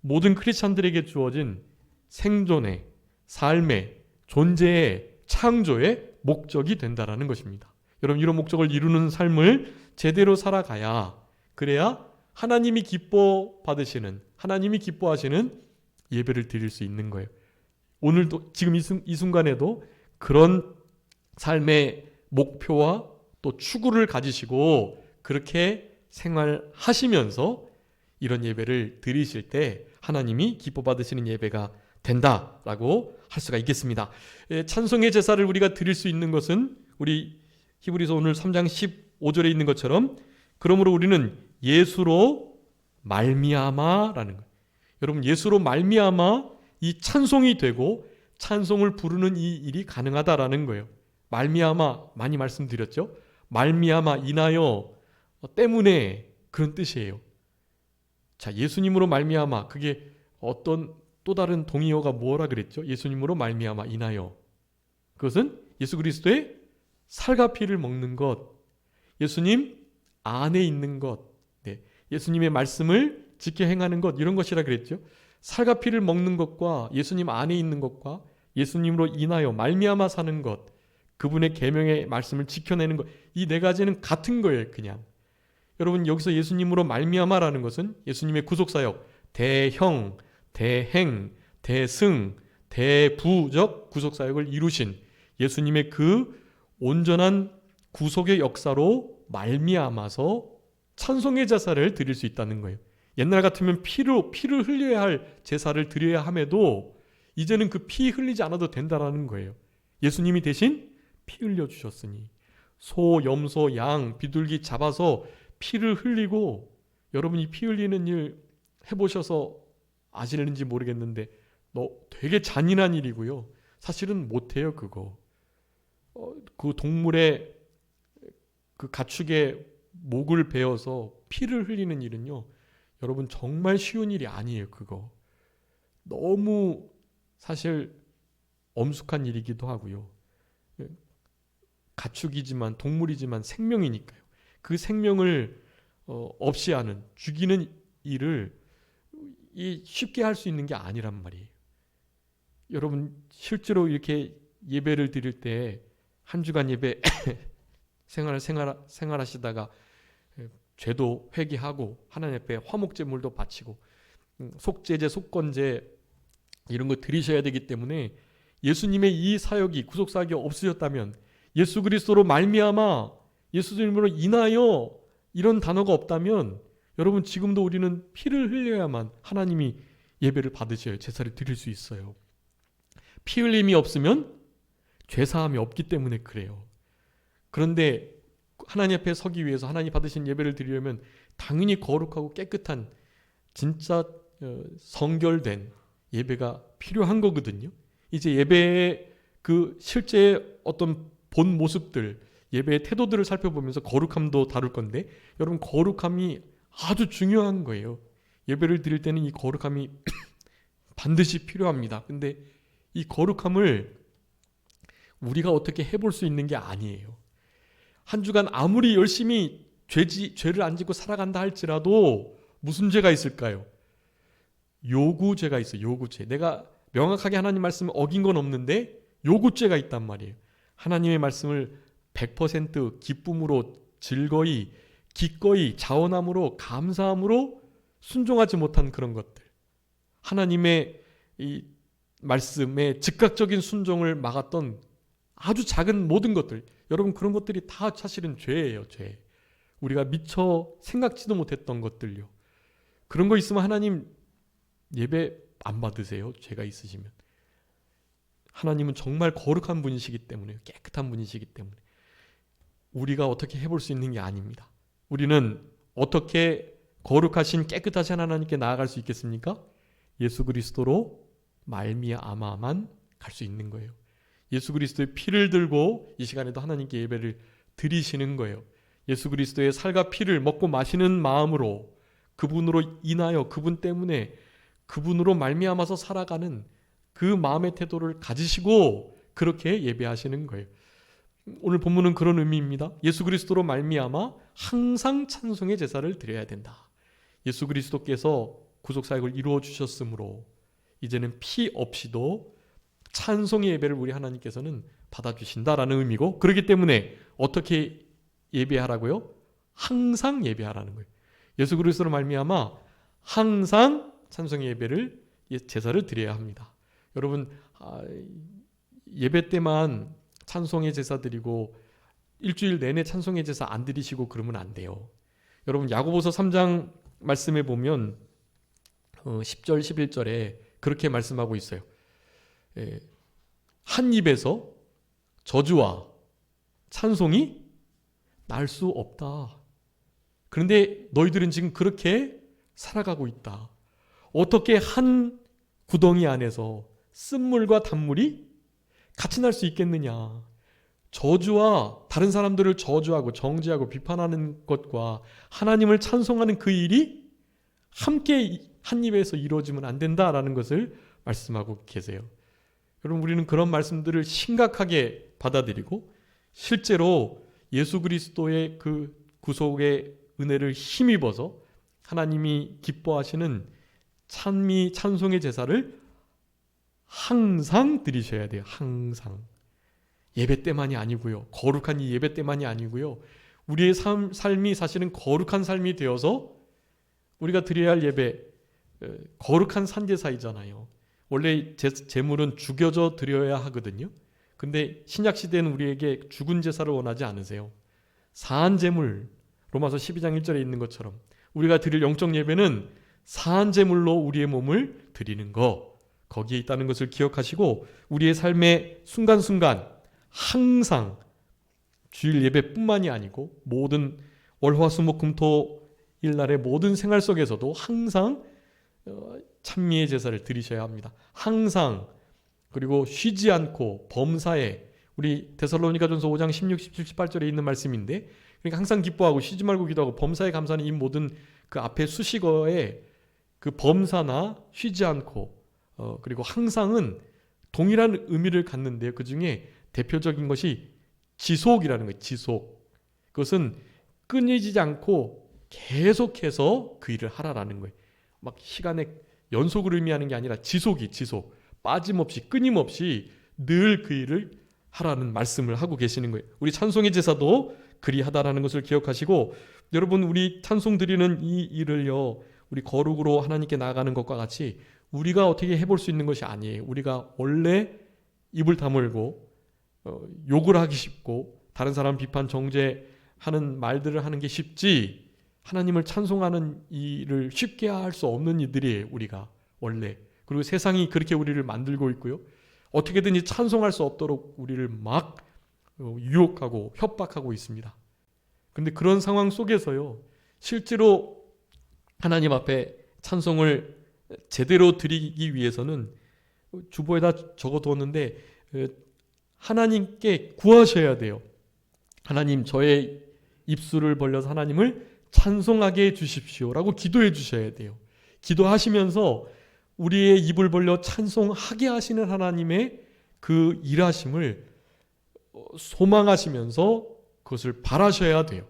모든 크리스찬들에게 주어진 생존의 삶의 존재의 창조의 목적이 된다라는 것입니다. 여러분 이런 목적을 이루는 삶을 제대로 살아가야 그래야 하나님이 기뻐 받으시는 하나님이 기뻐하시는 예배를 드릴 수 있는 거예요. 오늘도 지금 이 순간에도 그런 삶의 목표와 또 추구를 가지시고 그렇게 생활하시면서 이런 예배를 드리실 때 하나님이 기뻐 받으시는 예배가 된다라고 할 수가 있겠습니다. 찬송의 제사를 우리가 드릴 수 있는 것은 우리 히브리서 오늘 3장 15절에 있는 것처럼 그러므로 우리는 예수로 말미암아라는 거예요. 여러분 예수로 말미암아 이 찬송이 되고 찬송을 부르는 이 일이 가능하다라는 거예요. 말미암아 많이 말씀드렸죠. 말미암아 인하여 때문에 그런 뜻이에요. 자 예수님으로 말미암아 그게 어떤 또 다른 동의어가 뭐라 그랬죠? 예수님으로 말미암아 인하여 그것은 예수 그리스도의 살과 피를 먹는 것 예수님 안에 있는 것 예수님의 말씀을 지켜 행하는 것 이런 것이라 그랬죠. 살과 피를 먹는 것과 예수님 안에 있는 것과 예수님으로 인하여 말미암아 사는 것 그분의 계명의 말씀을 지켜내는 것 이 네 가지는 같은 거예요. 그냥 여러분 여기서 예수님으로 말미암아라는 것은 예수님의 구속사역 대형 대행, 대승, 대부적 구속사역을 이루신 예수님의 그 온전한 구속의 역사로 말미암아서 찬송의 제사를 드릴 수 있다는 거예요. 옛날 같으면 피를 흘려야 할 제사를 드려야 함에도 이제는 그 피 흘리지 않아도 된다라는 거예요. 예수님이 대신 피 흘려 주셨으니 소, 염소, 양, 비둘기 잡아서 피를 흘리고 여러분이 피 흘리는 일 해보셔서 아시는지 모르겠는데 되게 잔인한 일이고요. 사실은 못해요 그거. 그 동물의 그 가축의 목을 베어서 피를 흘리는 일은요, 여러분 정말 쉬운 일이 아니에요. 그거 너무 사실 엄숙한 일이기도 하고요. 가축이지만 동물이지만 생명이니까요. 그 생명을 없이 하는 죽이는 일을 쉽게 할 수 있는 게 아니란 말이에요. 여러분 실제로 이렇게 예배를 드릴 때 한 주간 예배 생활하시다가 죄도 회개하고 하나님 앞에 화목제물도 바치고 속죄제, 속건제 이런 거 드리셔야 되기 때문에 예수님의 이 사역이 구속사역이 없으셨다면, 예수 그리스도로 말미암아 예수님으로 인하여 이런 단어가 없다면 여러분 지금도 우리는 피를 흘려야만 하나님이 예배를 받으셔야 제사를 드릴 수 있어요. 피 흘림이 없으면 죄사함이 없기 때문에 그래요. 그런데 하나님 앞에 서기 위해서 하나님 받으신 예배를 드리려면 당연히 거룩하고 깨끗한 진짜 성결된 예배가 필요한 거거든요. 이제 예배의 그 실제 어떤 본 모습들, 예배의 태도들을 살펴보면서 거룩함도 다룰 건데, 여러분 거룩함이 아주 중요한 거예요. 예배를 드릴 때는 이 거룩함이 반드시 필요합니다. 근데 이 거룩함을 우리가 어떻게 해볼 수 있는 게 아니에요. 한 주간 아무리 열심히 죄를 안 짓고 살아간다 할지라도 무슨 죄가 있을까요? 요구죄가 있어요. 요구죄. 내가 명확하게 하나님 말씀을 어긴 건 없는데 요구죄가 있단 말이에요. 하나님의 말씀을 100% 기쁨으로 즐거이 기꺼이 자원함으로 감사함으로 순종하지 못한 그런 것들, 하나님의 이 말씀에 즉각적인 순종을 막았던 아주 작은 모든 것들, 여러분 그런 것들이 다 사실은 죄예요. 죄. 우리가 미처 생각지도 못했던 것들요. 그런 거 있으면 하나님 예배 안 받으세요. 죄가 있으시면. 하나님은 정말 거룩한 분이시기 때문에, 깨끗한 분이시기 때문에 우리가 어떻게 해볼 수 있는 게 아닙니다. 우리는 어떻게 거룩하신 깨끗하신 하나님께 나아갈 수 있겠습니까? 예수 그리스도로 말미암아만 갈 수 있는 거예요. 예수 그리스도의 피를 들고 이 시간에도 하나님께 예배를 드리시는 거예요. 예수 그리스도의 살과 피를 먹고 마시는 마음으로, 그분으로 인하여 그분 때문에 그분으로 말미암아서 살아가는 그 마음의 태도를 가지시고 그렇게 예배하시는 거예요. 오늘 본문은 그런 의미입니다. 예수 그리스도로 말미암아 항상 찬송의 제사를 드려야 된다. 예수 그리스도께서 구속사역을 이루어 주셨으므로 이제는 피 없이도 찬송의 예배를 우리 하나님께서는 받아주신다라는 의미고, 그렇기 때문에 어떻게 예배하라고요? 항상 예배하라는 거예요. 예수 그리스도로 말미암아 항상 찬송의 예배를, 제사를 드려야 합니다. 여러분 예배 때만 찬송의 제사 드리고 일주일 내내 찬송의 제사 안 드리시고 그러면 안 돼요. 여러분 야고보서 3장 말씀에 보면 10절 11절에 그렇게 말씀하고 있어요. 한 입에서 저주와 찬송이 날 수 없다. 그런데 너희들은 지금 그렇게 살아가고 있다. 어떻게 한 구덩이 안에서 쓴물과 단물이 같이 날 수 있겠느냐. 저주와 다른 사람들을 저주하고 정죄하고 비판하는 것과 하나님을 찬송하는 그 일이 함께 한 입에서 이루어지면 안 된다라는 것을 말씀하고 계세요. 여러분 우리는 그런 말씀들을 심각하게 받아들이고 실제로 예수 그리스도의 그 구속의 은혜를 힘입어서 하나님이 기뻐하시는 찬미 찬송의 제사를 항상 드리셔야 돼요. 항상. 예배 때만이 아니고요. 거룩한 이 예배 때만이 아니고요. 우리의 삶이 사실은 거룩한 삶이 되어서 우리가 드려야 할 예배, 거룩한 산제사이잖아요. 원래 제물은 죽여져 드려야 하거든요. 근데 신약 시대는 우리에게 죽은 제사를 원하지 않으세요. 사한 제물, 로마서 12장 1절에 있는 것처럼 우리가 드릴 영적 예배는 사한 제물로 우리의 몸을 드리는 거, 거기에 있다는 것을 기억하시고 우리의 삶의 순간순간 항상 주일 예배뿐만이 아니고 모든 월화수목금토일 날의 모든 생활 속에서도 항상 찬미의 제사를 드리셔야 합니다. 항상. 그리고 쉬지 않고 범사에 우리 데살로니가전서 5장 16, 17, 18절에 있는 말씀인데, 그러니까 항상 기뻐하고 쉬지 말고 기도하고 범사에 감사하는 이 모든 그 앞에 수식어에 그 범사나 쉬지 않고 그리고 항상은 동일한 의미를 갖는데요. 그 중에 대표적인 것이 지속이라는 거예요. 지속. 그것은 끊이지 않고 계속해서 그 일을 하라라는 거예요. 막 시간의 연속을 의미하는 게 아니라 지속. 빠짐없이 끊임없이 늘 그 일을 하라는 말씀을 하고 계시는 거예요. 우리 찬송의 제사도 그리하다라는 것을 기억하시고, 여러분 우리 찬송 드리는 이 일을요, 우리 거룩으로 하나님께 나아가는 것과 같이 우리가 어떻게 해볼 수 있는 것이 아니에요. 우리가 원래 입을 다물고 욕을 하기 쉽고 다른 사람 비판 정죄하는 말들을 하는 게 쉽지, 하나님을 찬송하는 일을 쉽게 할 수 없는 이들이에요. 우리가 원래. 그리고 세상이 그렇게 우리를 만들고 있고요, 어떻게든지 찬송할 수 없도록 우리를 막 유혹하고 협박하고 있습니다. 그런데 그런 상황 속에서요, 실제로 하나님 앞에 찬송을 제대로 드리기 위해서는 주보에다 적어두었는데 하나님께 구하셔야 돼요. 하나님, 저의 입술을 벌려서 하나님을 찬송하게 해주십시오라고 기도해 주셔야 돼요. 기도하시면서 우리의 입을 벌려 찬송하게 하시는 하나님의 그 일하심을 소망하시면서 그것을 바라셔야 돼요.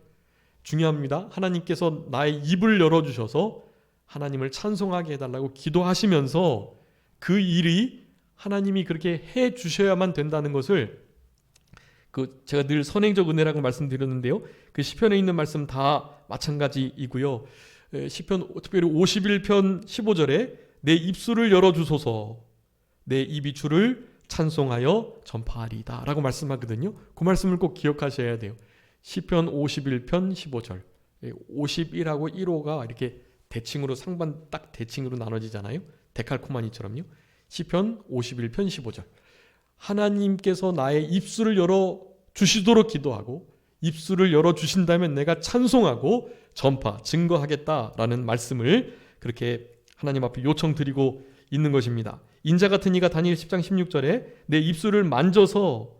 중요합니다. 하나님께서 나의 입을 열어주셔서 하나님을 찬송하게 해달라고 기도하시면서 그 일이 하나님이 그렇게 해주셔야만 된다는 것을, 제가 늘 선행적 은혜라고 말씀드렸는데요, 그 시편에 있는 말씀 다 마찬가지이고요. 시편 특별히 51편 15절에 내 입술을 열어주소서, 내 입이 주를 찬송하여 전파하리이다 라고 말씀하거든요. 그 말씀을 꼭 기억하셔야 돼요. 시편 51편 15절. 51하고 1호가 이렇게 대칭으로, 상반 딱 대칭으로 나눠지잖아요. 데칼코마니처럼요. 시편 51편 15절. 하나님께서 나의 입술을 열어주시도록 기도하고, 입술을 열어주신다면 내가 찬송하고 증거하겠다라는 말씀을 그렇게 하나님 앞에 요청드리고 있는 것입니다. 인자 같은 이가 다니엘 10장 16절에 내 입술을 만져서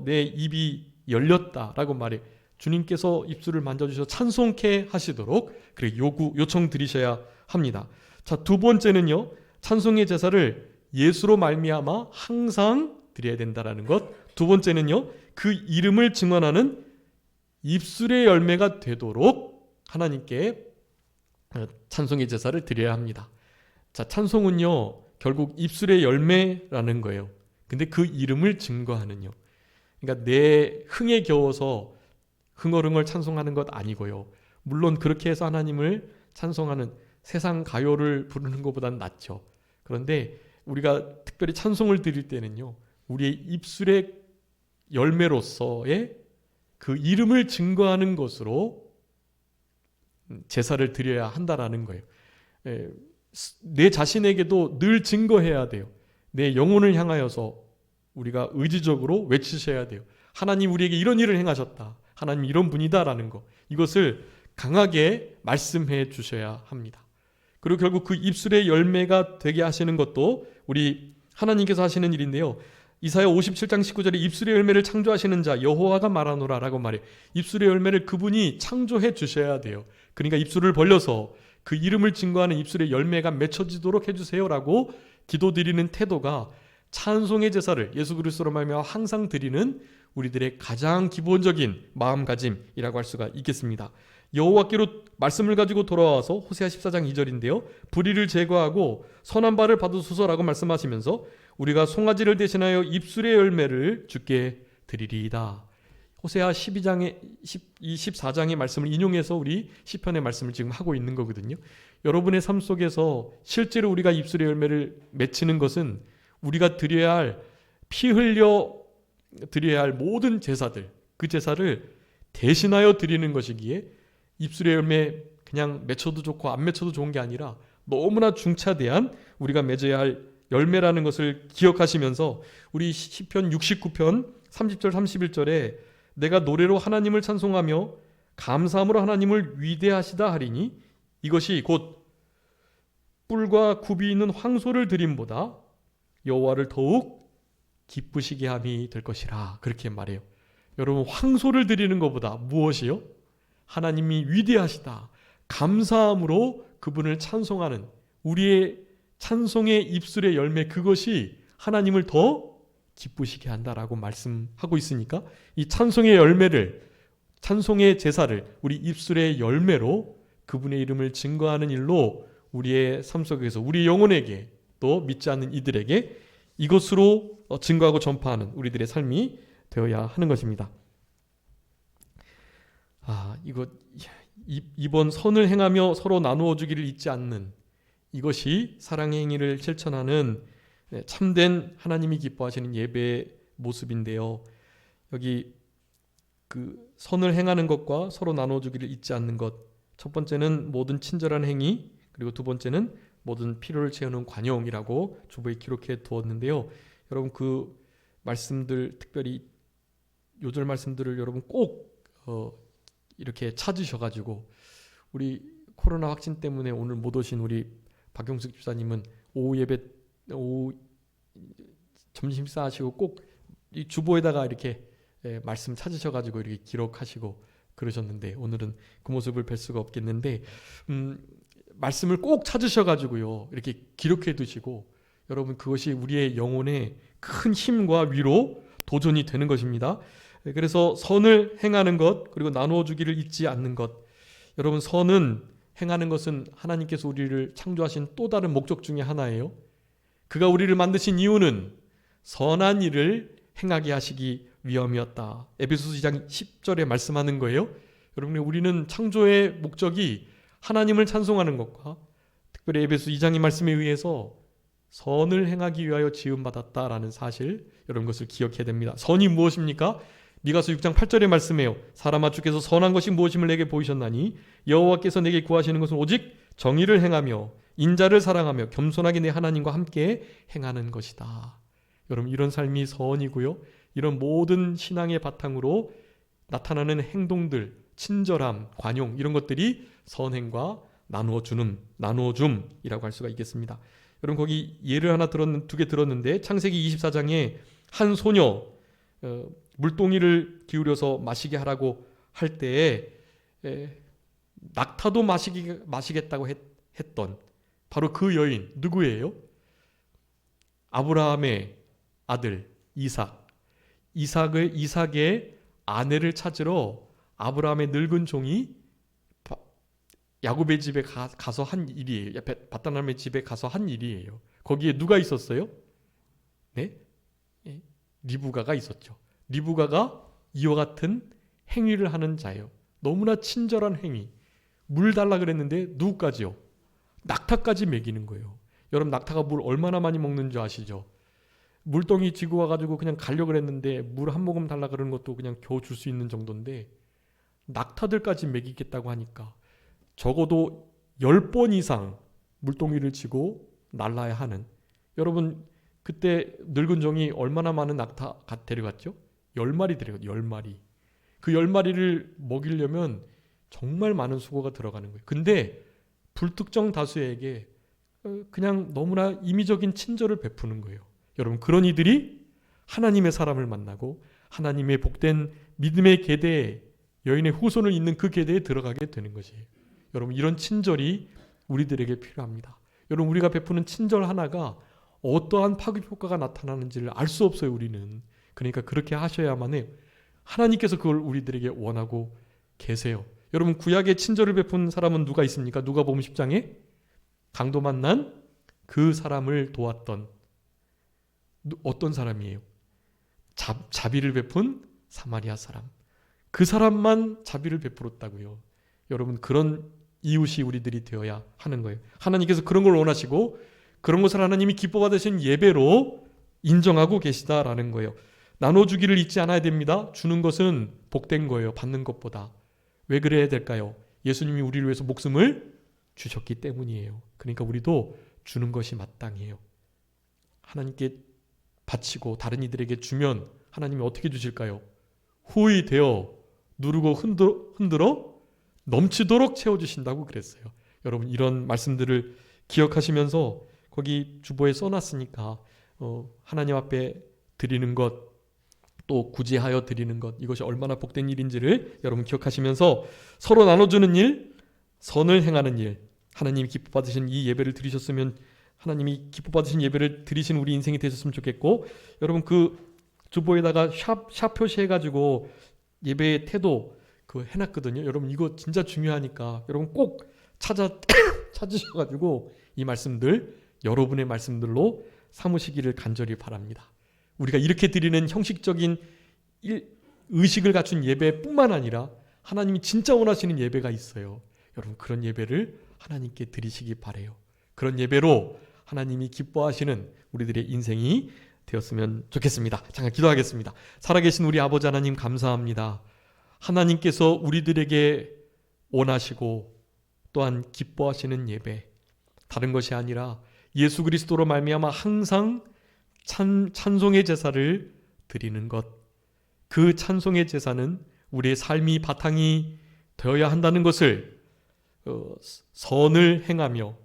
내 입이 열렸다라고 말해, 주님께서 입술을 만져주셔서 찬송케 하시도록 그렇게 요청드리셔야 합니다. 자, 두 번째는요, 찬송의 제사를 예수로 말미암아 항상 드려야 된다라는 것. 두 번째는요, 그 이름을 증언하는 입술의 열매가 되도록 하나님께 찬송의 제사를 드려야 합니다. 자, 찬송은요 결국 입술의 열매라는 거예요. 근데 그 이름을 증거하는요, 그러니까 내 흥에 겨워서 흥얼흥얼 찬송하는 것 아니고요, 물론 그렇게 해서 하나님을 찬송하는 세상 가요를 부르는 것보단 낫죠. 그런데 우리가 특별히 찬송을 드릴 때는요, 우리의 입술의 열매로서의 그 이름을 증거하는 것으로 제사를 드려야 한다라는 거예요. 내 자신에게도 늘 증거해야 돼요. 내 영혼을 향하여서 우리가 의지적으로 외치셔야 돼요. 하나님 우리에게 이런 일을 행하셨다, 하나님 이런 분이다라는 거, 이것을 강하게 말씀해 주셔야 합니다. 그리고 결국 그 입술의 열매가 되게 하시는 것도 우리 하나님께서 하시는 일인데요, 이사야 57장 19절에 입술의 열매를 창조하시는 자 여호와가 말하노라 라고 말해요. 입술의 열매를 그분이 창조해 주셔야 돼요. 그러니까 입술을 벌려서 그 이름을 증거하는 입술의 열매가 맺혀지도록 해주세요 라고 기도드리는 태도가 찬송의 제사를 예수 그리스도로 말미암아 항상 드리는 우리들의 가장 기본적인 마음가짐이라고 할 수가 있겠습니다. 여호와께로 말씀을 가지고 돌아와서 호세아 14장 2절인데요, 불의를 제거하고 선한 바를 받으소서라고 말씀하시면서 우리가 송아지를 대신하여 입술의 열매를 주께 드리리이다. 호세아 14장의 말씀을 인용해서 우리 시편의 말씀을 지금 하고 있는 거거든요. 여러분의 삶 속에서 실제로 우리가 입술의 열매를 맺히는 것은 우리가 드려야 할, 피 흘려 드려야 할 모든 제사들, 그 제사를 대신하여 드리는 것이기에 입술의 열매 그냥 맺혀도 좋고 안 맺혀도 좋은 게 아니라 너무나 중차대한 우리가 맺어야 할 열매라는 것을 기억하시면서 우리 시편 69편 30절 31절에 내가 노래로 하나님을 찬송하며 감사함으로 하나님을 위대하시다 하리니 이것이 곧 뿔과 굽이 있는 황소를 드림보다 여호와를 더욱 기쁘시게 함이 될 것이라 그렇게 말해요. 여러분 황소를 드리는 것보다 무엇이요? 하나님이 위대하시다. 감사함으로 그분을 찬송하는 우리의 찬송의 입술의 열매 그것이 하나님을 더 기쁘시게 한다라고 말씀하고 있으니까 이 찬송의 열매를 찬송의 제사를 우리 입술의 열매로 그분의 이름을 증거하는 일로 우리의 삶 속에서 우리 영혼에게 또 믿지 않는 이들에게 이것으로 증거하고 전파하는 우리들의 삶이 되어야 하는 것입니다. 이번 선을 행하며 서로 나누어 주기를 잊지 않는 이것이 사랑의 행위를 실천하는 참된 하나님이 기뻐하시는 예배의 모습인데요. 여기 그 선을 행하는 것과 서로 나누어 주기를 잊지 않는 것. 첫 번째는 모든 친절한 행위, 그리고 두 번째는 모든 필요를 채우는 관용이라고 주보에 기록해 두었는데요. 여러분 그 말씀들 특별히 요절 말씀들을 여러분 꼭 이렇게 찾으셔가지고 우리 코로나 확진 때문에 오늘 못 오신 우리 박용숙 집사님은 오후 점심 식사 하시고 꼭 이 주보에다가 이렇게 말씀 찾으셔가지고 이렇게 기록하시고 그러셨는데 오늘은 그 모습을 뵐 수가 없겠는데 말씀을 꼭 찾으셔가지고요 이렇게 기록해 두시고 여러분 그것이 우리의 영혼에 큰 힘과 위로 도전이 되는 것입니다. 그래서 선을 행하는 것 그리고 나누어 주기를 잊지 않는 것. 여러분 선은 행하는 것은 하나님께서 우리를 창조하신 또 다른 목적 중에 하나예요. 그가 우리를 만드신 이유는 선한 일을 행하게 하시기 위함이었다. 에베소서 2장 10절에 말씀하는 거예요. 여러분 우리는 창조의 목적이 하나님을 찬송하는 것과 특별히 에베소 2장의 말씀에 의해서 선을 행하기 위하여 지음받았다라는 사실 여러분 것을 기억해야 됩니다. 선이 무엇입니까? 미가서 6장 8절의 말씀이에요. 사람아 주께서 선한 것이 무엇임을 내게 보이셨나니 여호와께서 내게 구하시는 것은 오직 정의를 행하며 인자를 사랑하며 겸손하게 내 하나님과 함께 행하는 것이다. 여러분 이런 삶이 선이고요. 이런 모든 신앙의 바탕으로 나타나는 행동들, 친절함, 관용 이런 것들이 선행과 나누어줌이라고 할 수가 있겠습니다. 여러분 거기 예를 하나 두 개 들었는데 창세기 24장에 한 소녀 물동이를 기울여서 마시게 하라고 할 때에 낙타도 마시겠다고 했던 바로 그 여인 누구예요? 아브라함의 아들 이삭의 아내를 찾으러 아브라함의 늙은 종이 야곱의 집에 가서 한 일이에요. 밧단람의 집에 가서 한 일이에요. 거기에 누가 있었어요? 네? 리브가가 있었죠. 리브가가 이와 같은 행위를 하는 자예요. 너무나 친절한 행위. 물 달라 그랬는데 누구까지요? 낙타까지 먹이는 거예요. 여러분 낙타가 물 얼마나 많이 먹는 줄 아시죠? 물동이 지고 와가지고 그냥 가려고 그랬는데 물 한 모금 달라 그러는 것도 그냥 겨우 줄 수 있는 정도인데 낙타들까지 먹이겠다고 하니까 적어도 10번 이상 물동이를 지고 날라야 하는 여러분 그때 늙은 종이 얼마나 많은 낙타 데려갔죠? 10마리 데려갔죠. 10마리. 그 10마리를 먹이려면 정말 많은 수고가 들어가는 거예요. 근데 불특정 다수에게 그냥 너무나 임의적인 친절을 베푸는 거예요. 여러분 그런 이들이 하나님의 사람을 만나고 하나님의 복된 믿음의 계대에 여인의 후손을 잇는 그 계대에 들어가게 되는 것이에요. 여러분 이런 친절이 우리들에게 필요합니다. 여러분 우리가 베푸는 친절 하나가 어떠한 파급 효과가 나타나는지를 알 수 없어요. 우리는. 그러니까 그렇게 하셔야만 해요. 하나님께서 그걸 우리들에게 원하고 계세요. 여러분 구약의 친절을 베푼 사람은 누가 있습니까? 누가복음 10장에 강도 만난 그 사람을 도왔던 어떤 사람이에요? 자비를 베푼 사마리아 사람. 그 사람만 자비를 베풀었다고요. 여러분 그런 이웃이 우리들이 되어야 하는 거예요. 하나님께서 그런 걸 원하시고 그런 것을 하나님이 기뻐 받으신 예배로 인정하고 계시다라는 거예요. 나눠주기를 잊지 않아야 됩니다. 주는 것은 복된 거예요. 받는 것보다. 왜 그래야 될까요? 예수님이 우리를 위해서 목숨을 주셨기 때문이에요. 그러니까 우리도 주는 것이 마땅해요. 하나님께 바치고 다른 이들에게 주면 하나님이 어떻게 주실까요? 후히 되어 누르고 흔들어 넘치도록 채워주신다고 그랬어요. 여러분 이런 말씀들을 기억하시면서 거기 주보에 써놨으니까 하나님 앞에 드리는 것, 또 구제하여 드리는 것, 이것이 얼마나 복된 일인지를 여러분 기억하시면서 서로 나눠주는 일, 선을 행하는 일, 하나님이 기뻐 받으신 이 예배를 드리셨으면, 하나님이 기뻐 받으신 예배를 드리신 우리 인생이 되셨으면 좋겠고, 여러분 그 주보에다가 샵 표시해가지고 예배의 태도 그 해놨거든요. 여러분 이거 진짜 중요하니까 여러분 꼭 찾으셔가지고 이 말씀들 여러분의 말씀들로 삼으시기를 간절히 바랍니다. 우리가 이렇게 드리는 형식적인 의식을 갖춘 예배뿐만 아니라 하나님이 진짜 원하시는 예배가 있어요. 여러분 그런 예배를 하나님께 드리시기 바라요. 그런 예배로 하나님이 기뻐하시는 우리들의 인생이 되었으면 좋겠습니다. 잠깐 기도하겠습니다. 살아계신 우리 아버지 하나님 감사합니다. 하나님께서 우리들에게 원하시고 또한 기뻐하시는 예배, 다른 것이 아니라 예수 그리스도로 말미암아 항상 찬송의 제사를 드리는 것, 그 찬송의 제사는 우리의 삶이 바탕이 되어야 한다는 것을 선을 행하며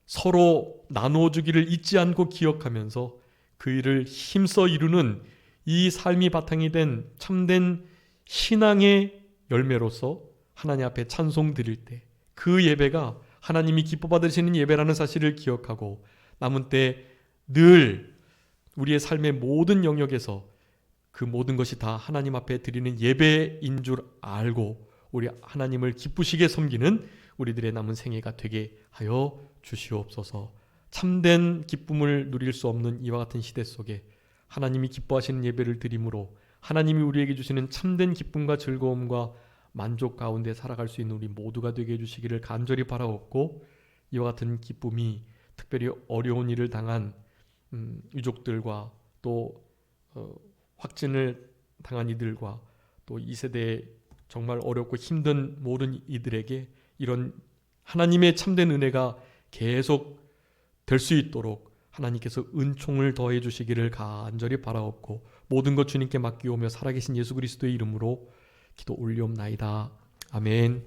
서로 나눠주기를 잊지 않고 기억하면서 그 일을 힘써 이루는 이 삶이 바탕이 된 참된 신앙의 열매로서 하나님 앞에 찬송 드릴 때 그 예배가 하나님이 기뻐 받으시는 예배라는 사실을 기억하고 남은 때 늘 우리의 삶의 모든 영역에서 그 모든 것이 다 하나님 앞에 드리는 예배인 줄 알고 우리 하나님을 기쁘시게 섬기는 우리들의 남은 생애가 되게 하여 주시옵소서. 참된 기쁨을 누릴 수 없는 이와 같은 시대 속에 하나님이 기뻐하시는 예배를 드림으로 하나님이 우리에게 주시는 참된 기쁨과 즐거움과 만족 가운데 살아갈 수 있는 우리 모두가 되게 해주시기를 간절히 바라옵고, 이와 같은 기쁨이 특별히 어려운 일을 당한 유족들과 또 확진을 당한 이들과 또 이 세대에 정말 어렵고 힘든 모든 이들에게 이런 하나님의 참된 은혜가 계속 될 수 있도록 하나님께서 은총을 더해 주시기를 간절히 바라옵고, 모든 것 주님께 맡기오며 살아계신 예수 그리스도의 이름으로 기도 올리옵나이다. 아멘.